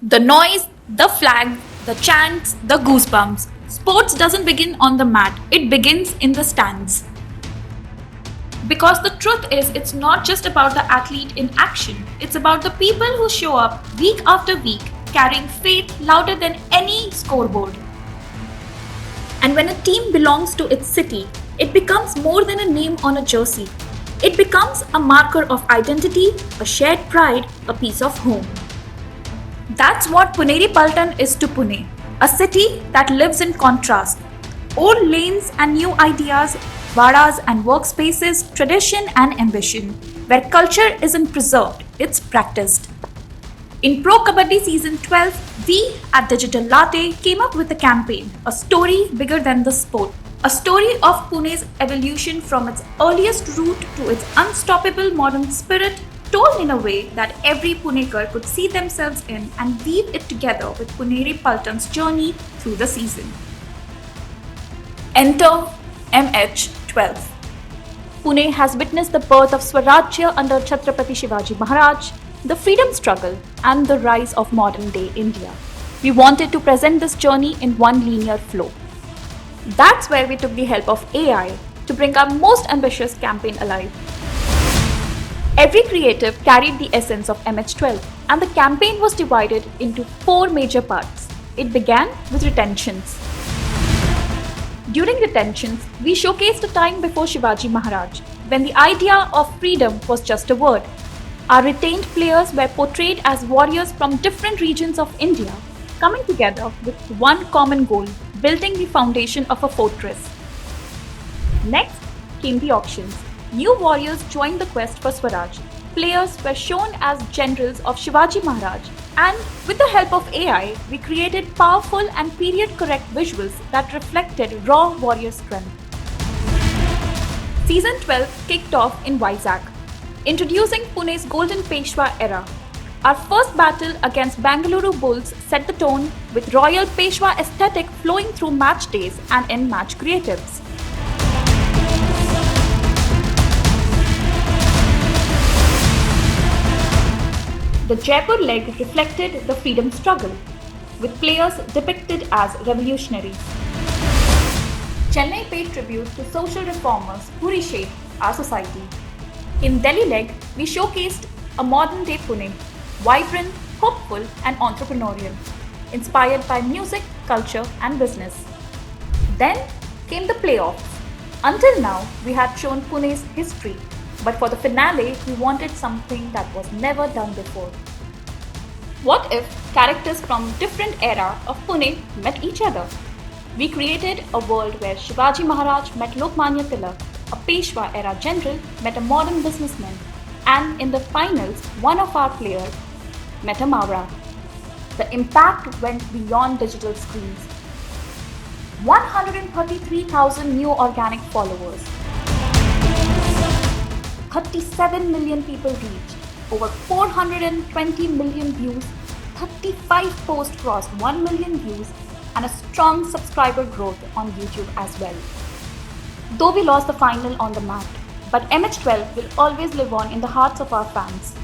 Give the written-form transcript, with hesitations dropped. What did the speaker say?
The noise, the flag, the chants, the goosebumps. Sports doesn't begin on the mat, it begins in the stands. Because the truth is, it's not just about the athlete in action, it's about the people who show up week after week, carrying faith louder than any scoreboard. And when a team belongs to its city, it becomes more than a name on a jersey. It becomes a marker of identity, a shared pride, a piece of home. That's what Puneri Paltan is to Pune, a city that lives in contrast. Old lanes and new ideas, vadas and workspaces, tradition and ambition, where culture isn't preserved, it's practiced. In Pro Kabaddi Season 12, we at Digital Latte came up with a campaign, a story bigger than the sport. A story of Pune's evolution from its earliest root to its unstoppable modern spirit, told in a way that every Punekar could see themselves in and weave it together with Puneri Paltan's journey through the season. Enter MH12. Pune has witnessed the birth of Swarajya under Chhatrapati Shivaji Maharaj, the freedom struggle, and the rise of modern day India. We wanted to present this journey in one linear flow. That's where we took the help of AI to bring our most ambitious campaign alive. Every creative carried the essence of MH12, and the campaign was divided into 4 major parts. It began with retentions. During retentions, we showcased a time before Shivaji Maharaj, when the idea of freedom was just a word. Our retained players were portrayed as warriors from different regions of India, coming together with one common goal, building the foundation of a fortress. Next came the auctions. New warriors joined the quest for Swaraj. Players were shown as generals of Shivaji Maharaj, and with the help of AI, we created powerful and period-correct visuals that reflected raw warrior strength. Season 12 kicked off in Vizag, introducing Pune's Golden Peshwa era. Our first battle against Bangalore Bulls set the tone with royal Peshwa aesthetic flowing through match days and in-match creatives. The Jaipur leg reflected the freedom struggle, with players depicted as revolutionaries. Chennai paid tribute to social reformers who reshaped our society. In Delhi leg, we showcased a modern-day Pune, vibrant, hopeful and entrepreneurial, inspired by music, culture and business. Then came the playoffs. Until now, we had shown Pune's history, but for the finale, we wanted something that was never done before. What if characters from different era of Pune met each other? We created a world where Shivaji Maharaj met Lokmanya Tilak, a Peshwa era general met a modern businessman, and in the finals, one of our players met a Mawra. The impact went beyond digital screens. 133,000 new organic followers. 37 million people reached, over 420 million views, 35 posts crossed 1 million views, and a strong subscriber growth on YouTube as well. Though we lost the final on the mat, but MH12 will always live on in the hearts of our fans.